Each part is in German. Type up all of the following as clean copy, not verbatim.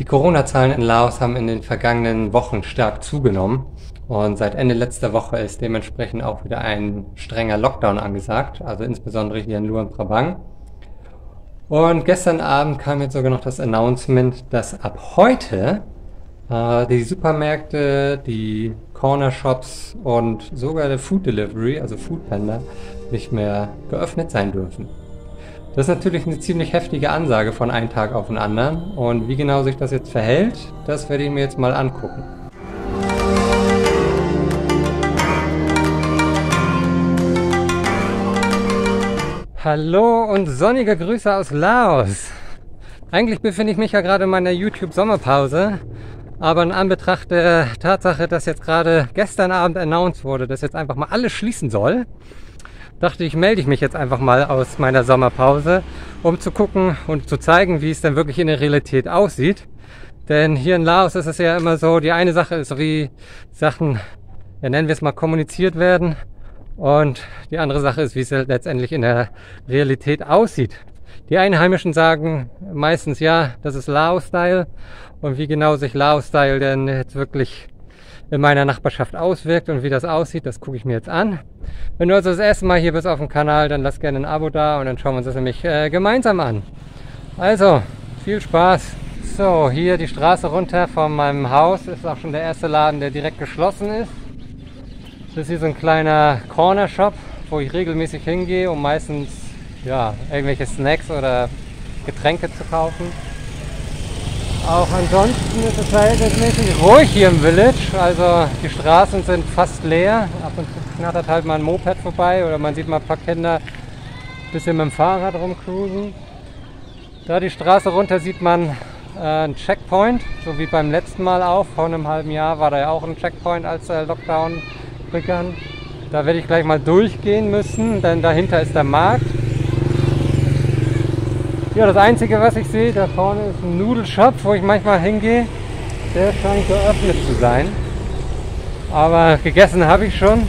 Die Corona-Zahlen in Laos haben in den vergangenen Wochen stark zugenommen und seit Ende letzter Woche ist dementsprechend auch wieder ein strenger Lockdown angesagt, also insbesondere hier in Luang Prabang. Und gestern Abend kam jetzt sogar noch das Announcement, dass ab heute die Supermärkte, die Corner Shops und sogar der Food Delivery, also Foodpanda, nicht mehr geöffnet sein dürfen. Das ist natürlich eine ziemlich heftige Ansage von einem Tag auf den anderen. Und wie genau sich das jetzt verhält, das werde ich mir jetzt mal angucken. Hallo und sonnige Grüße aus Laos. Eigentlich befinde ich mich ja gerade in meiner YouTube-Sommerpause. Aber in Anbetracht der Tatsache, dass jetzt gerade gestern Abend announced wurde, dass jetzt einfach mal alles schließen soll, dachte ich, melde ich mich jetzt einfach mal aus meiner Sommerpause, um zu gucken und zu zeigen, wie es denn wirklich in der Realität aussieht. Denn hier in Laos ist es ja immer so, die eine Sache ist, wie Sachen, ja, nennen wir es mal, kommuniziert werden. Und die andere Sache ist, wie es letztendlich in der Realität aussieht. Die Einheimischen sagen meistens, ja, das ist Lao-Style. Und wie genau sich Lao-Style denn jetzt wirklich in meiner Nachbarschaft auswirkt und wie das aussieht, das gucke ich mir jetzt an. Wenn du also das erste Mal hier bist auf dem Kanal, dann lass gerne ein Abo da und dann schauen wir uns das nämlich gemeinsam an. Also, viel Spaß! So, hier die Straße runter von meinem Haus ist auch schon der erste Laden, der direkt geschlossen ist. Das ist hier so ein kleiner Corner Shop, wo ich regelmäßig hingehe, um meistens ja, irgendwelche Snacks oder Getränke zu kaufen. Auch ansonsten ist es verhältnismäßig ruhig hier im Village, also die Straßen sind fast leer. Ab und zu knattert halt mal ein Moped vorbei oder man sieht mal ein paar Kinder ein bisschen mit dem Fahrrad rumcruisen. Da die Straße runter sieht man einen Checkpoint, so wie beim letzten Mal auch. Vor einem halben Jahr war da ja auch ein Checkpoint, als der Lockdown begann. Da werde ich gleich mal durchgehen müssen, denn dahinter ist der Markt. Ja, das Einzige, was ich sehe, da vorne ist ein Nudelshop, wo ich manchmal hingehe. Der scheint geöffnet zu sein. Aber gegessen habe ich schon.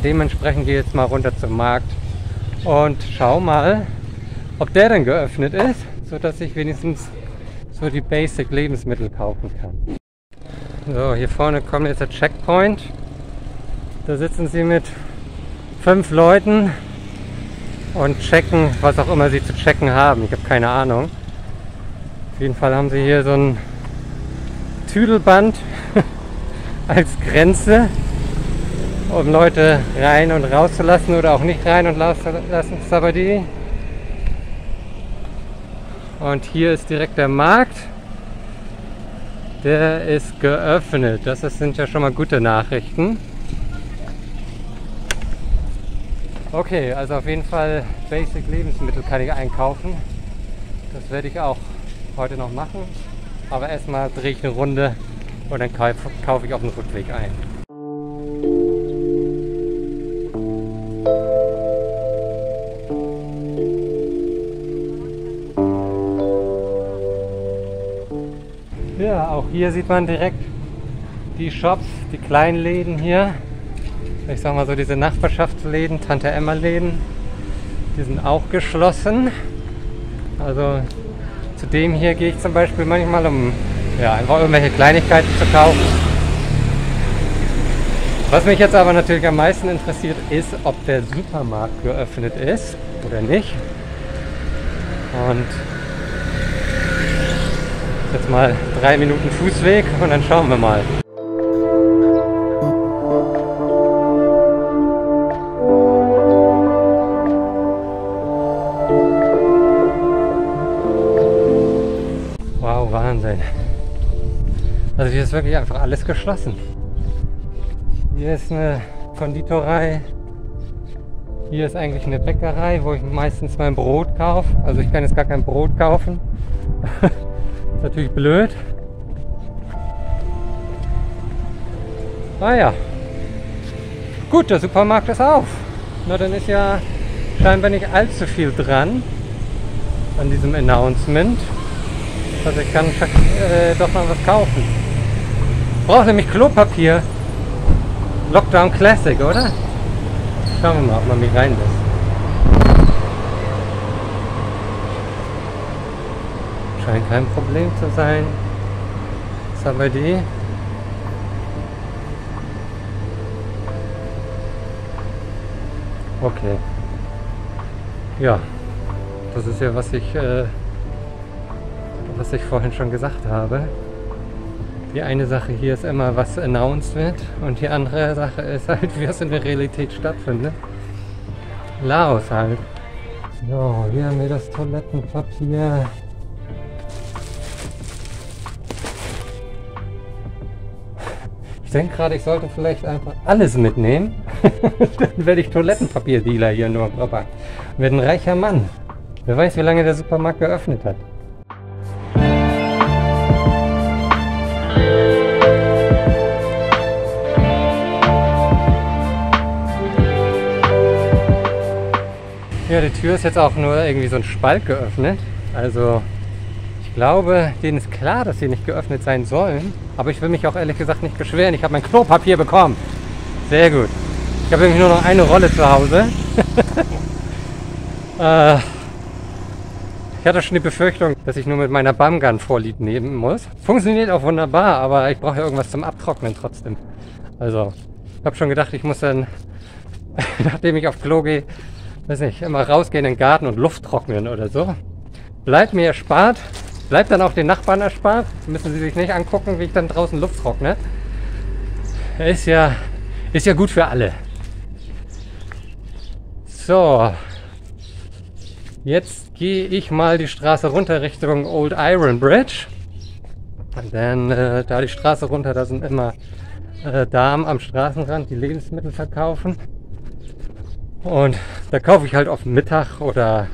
Dementsprechend gehe ich jetzt mal runter zum Markt und schau mal, ob der denn geöffnet ist, sodass ich wenigstens so die Basic Lebensmittel kaufen kann. So, hier vorne kommt jetzt der Checkpoint. Da sitzen sie mit 5 Leuten und checken, was auch immer sie zu checken haben. Ich habe keine Ahnung. Auf jeden Fall haben sie hier so ein Tüdelband als Grenze, um Leute rein und rauszulassen oder auch nicht rein und rauszulassen. Sabadi. Und hier ist direkt der Markt. Der ist geöffnet. Das sind ja schon mal gute Nachrichten. Okay, also auf jeden Fall Basic Lebensmittel kann ich einkaufen. Das werde ich auch heute noch machen. Aber erstmal drehe ich eine Runde und dann kaufe ich auf dem Rückweg ein. Ja, auch hier sieht man direkt die Shops, die kleinen Läden hier. Ich sag mal so, diese Nachbarschaftsläden, Tante-Emma-Läden, die sind auch geschlossen. Also zu dem hier gehe ich zum Beispiel manchmal, um ja, einfach irgendwelche Kleinigkeiten zu kaufen. Was mich jetzt aber natürlich am meisten interessiert, ist, ob der Supermarkt geöffnet ist oder nicht. Und jetzt mal 3 Minuten Fußweg und dann schauen wir mal. Wow, Wahnsinn. Also hier ist wirklich einfach alles geschlossen. Hier ist eine Konditorei. Hier ist eigentlich eine Bäckerei, wo ich meistens mein Brot kaufe. Also ich kann jetzt gar kein Brot kaufen. Ist natürlich blöd. Ah ja. Gut, der Supermarkt ist auf. Na, dann ist ja scheinbar nicht allzu viel dran an diesem Announcement. Also ich kann doch noch was kaufen. Ich brauche nämlich Klopapier. Lockdown Classic, oder? Schauen wir mal, ob man mich reinlässt. scheint kein Problem zu sein. Was haben wir die? Okay. Ja, das ist ja, was ich vorhin schon gesagt habe. Die eine Sache hier ist immer, was announced wird, und die andere Sache ist halt, wie es in der Realität stattfindet. Laos halt. So, hier haben wir das Toilettenpapier. Ich denke gerade, ich sollte vielleicht einfach alles mitnehmen. Dann werde ich Toilettenpapierdealer hier in Nordeuropa. Werde ein reicher Mann. Wer weiß, wie lange der Supermarkt geöffnet hat. Ja, die Tür ist jetzt auch nur irgendwie so ein Spalt geöffnet. Also ich glaube, denen ist klar, dass sie nicht geöffnet sein sollen. Aber ich will mich auch ehrlich gesagt nicht beschweren. Ich habe mein Klopapier bekommen. Sehr gut. Ich habe nämlich nur noch eine Rolle zu Hause. Ich hatte schon die Befürchtung, dass ich nur mit meiner Bumgun Vorlieb nehmen muss. Funktioniert auch wunderbar, aber ich brauche ja irgendwas zum Abtrocknen trotzdem. Also ich habe schon gedacht, ich muss dann, nachdem ich auf Klo gehe, weiß nicht, immer rausgehen in den Garten und Luft trocknen oder so. Bleibt mir erspart, bleibt dann auch den Nachbarn erspart. Müssen sie sich nicht angucken, wie ich dann draußen Luft trockne. Ist ja gut für alle. So, jetzt gehe ich mal die Straße runter Richtung Old Iron Bridge. Denn da die Straße runter, da sind immer Damen am Straßenrand, die Lebensmittel verkaufen. Und da kaufe ich halt auf Mittag oder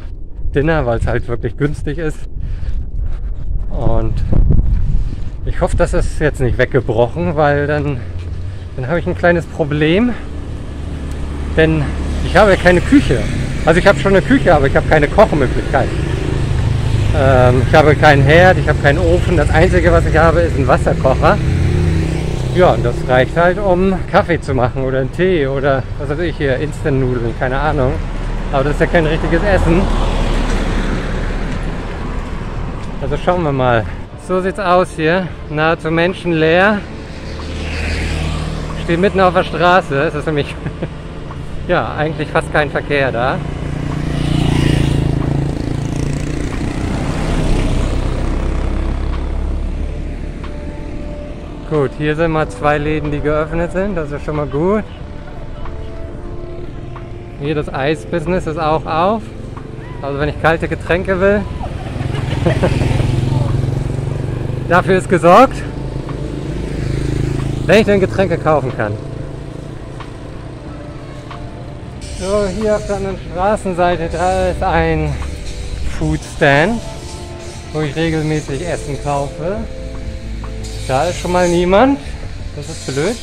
Dinner, weil es halt wirklich günstig ist. Und ich hoffe, das ist jetzt nicht weggebrochen, weil dann habe ich ein kleines Problem. Denn ich habe keine Küche. Also ich habe schon eine Küche, aber ich habe keine Kochmöglichkeit. Ich habe keinen Herd, ich habe keinen Ofen. Das Einzige, was ich habe, ist ein Wasserkocher. Ja, und das reicht halt, um Kaffee zu machen oder einen Tee oder was weiß ich hier, Instant-Nudeln, keine Ahnung. Aber das ist ja kein richtiges Essen. Also schauen wir mal. So sieht's aus hier. Nahezu menschenleer. Ich stehe mitten auf der Straße. Es ist nämlich ja, eigentlich fast kein Verkehr da. Gut, hier sind mal 2 Läden, die geöffnet sind, das ist schon mal gut. Hier das Eisbusiness ist auch auf. Also wenn ich kalte Getränke will. Dafür ist gesorgt. Wenn ich denn Getränke kaufen kann. So, hier auf der anderen Straßenseite, da ist ein Foodstand, wo ich regelmäßig Essen kaufe. Da ist schon mal niemand. Das ist blöd.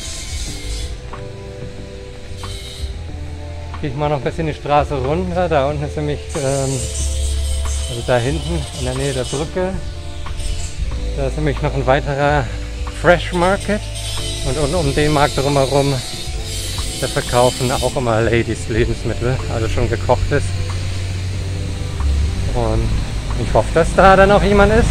Gehe ich mal noch ein bisschen die Straße runter. Da unten ist nämlich, also da hinten in der Nähe der Brücke, da ist nämlich noch ein weiterer Fresh Market. Und um den Markt drumherum, da verkaufen auch immer Ladies Lebensmittel, also schon gekochtes. Und ich hoffe, dass da dann auch jemand ist.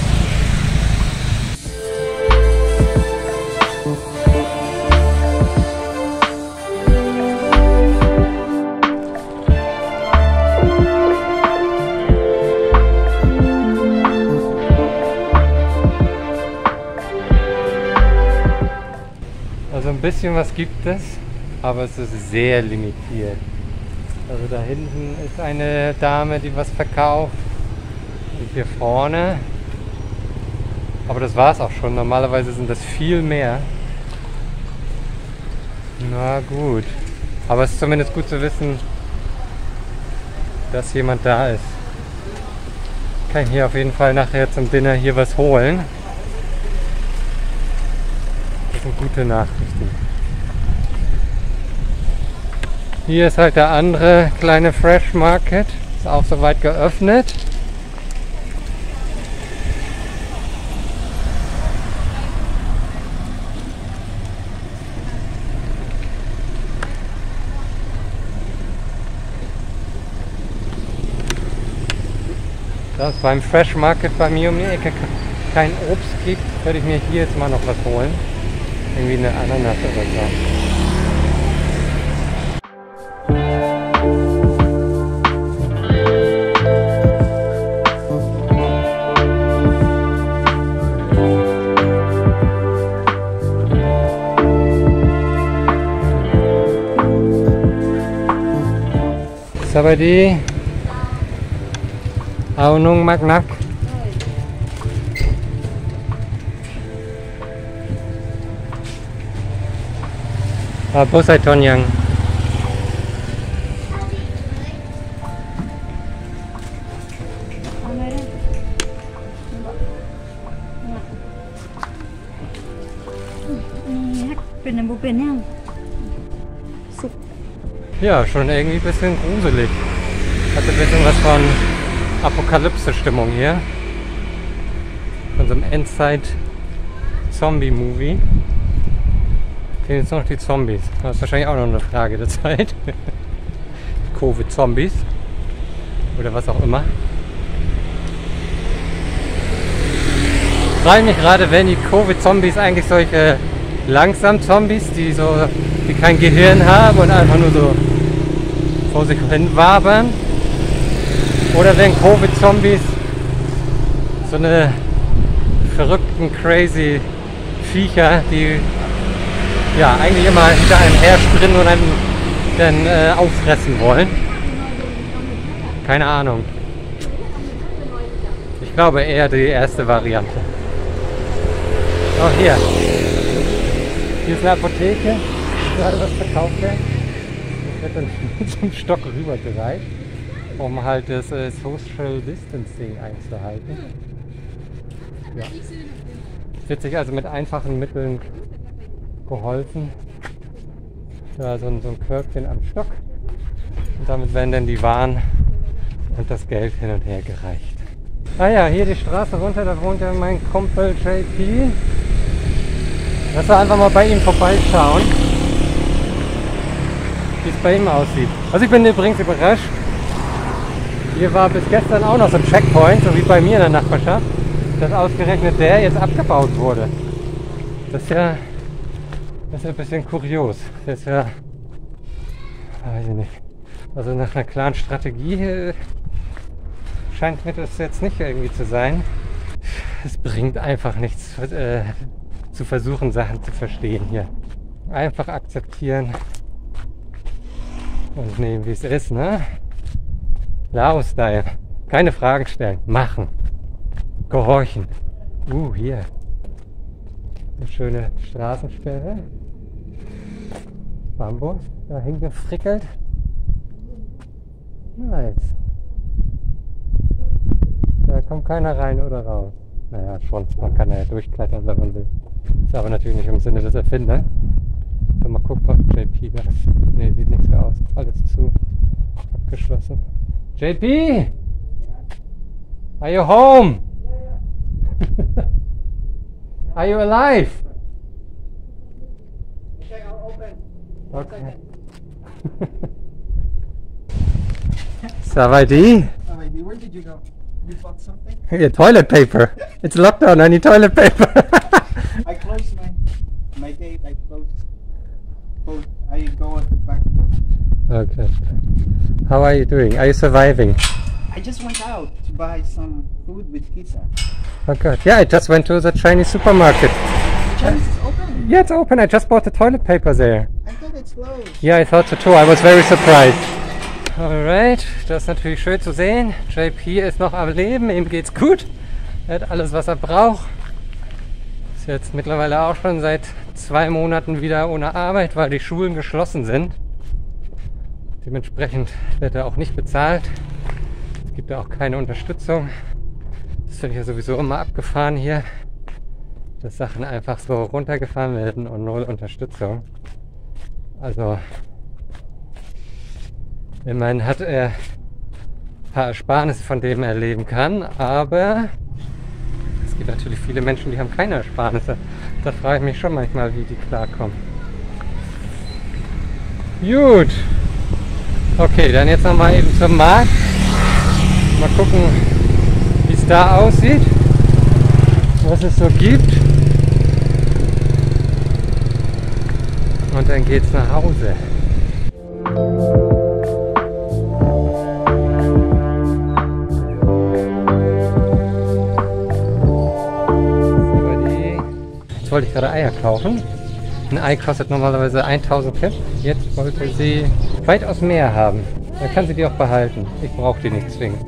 Also ein bisschen was gibt es, aber es ist sehr limitiert. Also da hinten ist eine Dame, die was verkauft. Und hier vorne. Aber das war es auch schon. Normalerweise sind das viel mehr. Na gut. Aber es ist zumindest gut zu wissen, dass jemand da ist. Kann ich hier auf jeden Fall nachher zum Dinner hier was holen. Das sind gute Nachrichten. Hier ist halt der andere kleine Fresh Market. Ist auch soweit geöffnet. es beim Fresh Market bei mir um die Ecke kein Obst gibt, werde ich mir hier jetzt mal noch was holen. Irgendwie eine Ananas oder so. Sabadi, Aunung Magnak. Bosai Tonyang. Ja, schon irgendwie ein bisschen gruselig. Hatte ein bisschen was von Apokalypse-Stimmung hier. Von so einem Endzeit-Zombie-Movie. Fehlen jetzt noch die Zombies. Das ist wahrscheinlich auch noch eine Frage der Zeit. Covid-Zombies. Oder was auch immer. Ich frage mich gerade, wenn die Covid-Zombies eigentlich solche langsam Zombies, die kein Gehirn haben und einfach nur so vor sich hin wabern. Oder wenn Covid-Zombies so eine verrückten, crazy Viecher, die ja eigentlich immer hinter einem herspringen und einen dann auffressen wollen. Keine Ahnung. Ich glaube eher die erste Variante. Oh, hier. Hier ist eine Apotheke, gerade was verkauft wird. Ich werde dann mit so einem Stock rübergereicht, um halt das Social Distancing einzuhalten. Ja. Es wird sich also mit einfachen Mitteln geholfen. Ja, so ein Körbchen am Stock. Und damit werden dann die Waren und das Geld hin und her gereicht. Ah ja, hier die Straße runter, da wohnt ja mein Kumpel JP. Lass wir einfach mal bei ihm vorbeischauen, wie es bei ihm aussieht. Also ich bin übrigens überrascht. Hier war bis gestern auch noch so ein Checkpoint, so wie bei mir in der Nachbarschaft, dass ausgerechnet der jetzt abgebaut wurde. Das ist ja ein bisschen kurios. Das ist ja, weiß ich nicht. Also nach einer klaren Strategie scheint mir das jetzt nicht irgendwie zu sein. Es bringt einfach nichts zu versuchen, Sachen zu verstehen hier. Einfach akzeptieren und nehmen, wie es ist, ne? Lao-Style. Keine Fragen stellen. Machen. Gehorchen. Hier. Eine schöne Straßensperre. Bambus. Da hingefrickelt. Nice. Da kommt keiner rein oder raus. Naja, schon. Man kann ja durchklettern, wenn man will. Ist aber natürlich nicht im Sinne des Erfinders. So, mal gucken, ob JP das. Ne, sieht nicht so aus. Alles zu. Abgeschlossen. JP! Are you home? Are you alive? Okay, I'll open. Okay. Savadi? Savadi, where did you go? You bought something? Yeah, toilet paper. It's lockdown. I need toilet paper. I closed my gate. I closed. I go at the back. Okay. How are you doing? Are you surviving? I just went out to buy some food with Kisa. Oh god. Yeah, I just went to the Chinese supermarket. The Chinese is open? Yeah, it's open. I just bought the toilet paper there. I thought it's closed. Yeah, I thought so too. I was very surprised. Alright, das ist natürlich schön zu sehen. JP ist noch am Leben, ihm geht's gut. Er hat alles, was er braucht. Ist jetzt mittlerweile auch schon seit 2 Monaten wieder ohne Arbeit, weil die Schulen geschlossen sind. Dementsprechend wird er auch nicht bezahlt. Es gibt ja auch keine Unterstützung. Das finde ich ja sowieso immer abgefahren hier, dass Sachen einfach so runtergefahren werden und null Unterstützung. Also immerhin hat er ein paar Ersparnisse, von denen er leben kann, aber es gibt natürlich viele Menschen, die haben keine Ersparnisse. Da frage ich mich schon manchmal, wie die klarkommen. Gut. Okay, dann jetzt nochmal eben zum Markt. Mal gucken, es da aussieht, was es so gibt. Und dann geht's nach Hause. Jetzt wollte ich gerade Eier kaufen. Ein Ei kostet normalerweise 1000 Pip. Jetzt wollte sie weitaus mehr haben. Dann kann sie die auch behalten. Ich brauche die nicht zwingend.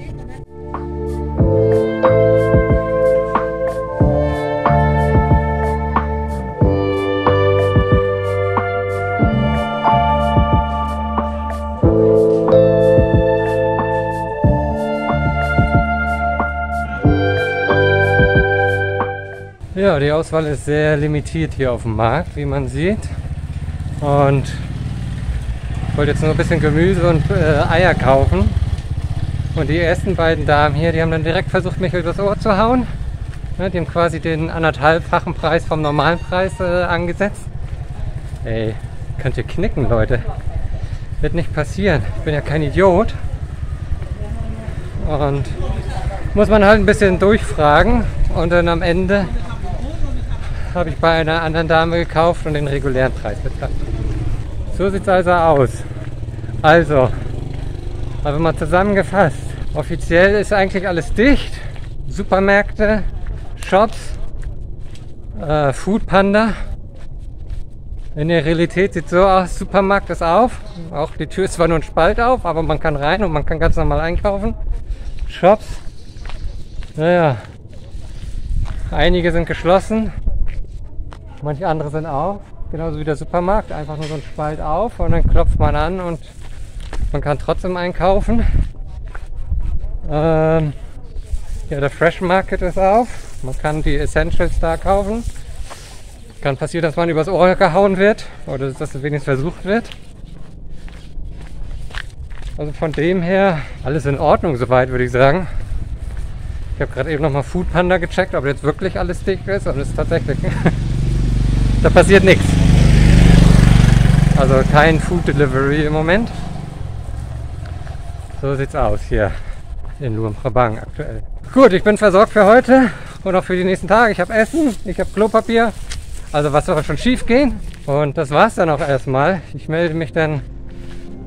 Ja, die Auswahl ist sehr limitiert hier auf dem Markt, wie man sieht. Und ich wollte jetzt nur ein bisschen Gemüse und Eier kaufen. Und die ersten beiden Damen hier, die haben dann direkt versucht, mich übers Ohr zu hauen. Ja, die haben quasi den 1,5-fachen Preis vom normalen Preis angesetzt. Ey, könnt ihr knicken, Leute. Wird nicht passieren. Ich bin ja kein Idiot. Und muss man halt ein bisschen durchfragen. Und dann am Ende habe ich bei einer anderen Dame gekauft und den regulären Preis bezahlt. So sieht es also aus. Also, aber mal zusammengefasst. Offiziell ist eigentlich alles dicht. Supermärkte, Shops, Foodpanda. In der Realität sieht es so aus, Supermarkt ist auf. Auch die Tür ist zwar nur ein Spalt auf, aber man kann rein und man kann ganz normal einkaufen. Shops, naja, einige sind geschlossen. Manche andere sind auf, genauso wie der Supermarkt, einfach nur so ein Spalt auf und dann klopft man an und man kann trotzdem einkaufen. Ja, der Fresh Market ist auf, man kann die Essentials da kaufen. Kann passieren, dass man übers Ohr gehauen wird oder dass es wenigstens versucht wird. Also von dem her alles in Ordnung soweit, würde ich sagen. Ich habe gerade eben nochmal Foodpanda gecheckt, ob jetzt wirklich alles dicht ist und es ist tatsächlich... Da passiert nichts. Also kein Food Delivery im Moment. So sieht's aus hier in Luang Prabang aktuell. Gut, ich bin versorgt für heute und auch für die nächsten Tage. Ich habe Essen, ich habe Klopapier. Also was soll schon schief gehen? Und das war's dann auch erstmal. Ich melde mich dann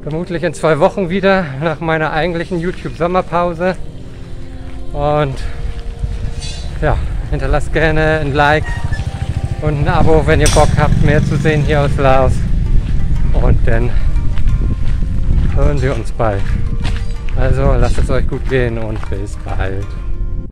vermutlich in 2 Wochen wieder nach meiner eigentlichen YouTube-Sommerpause. Und ja, hinterlasst gerne ein Like und ein Abo, wenn ihr Bock habt, mehr zu sehen hier aus Laos. Und dann hören wir uns bald. Also lasst es euch gut gehen und bis bald.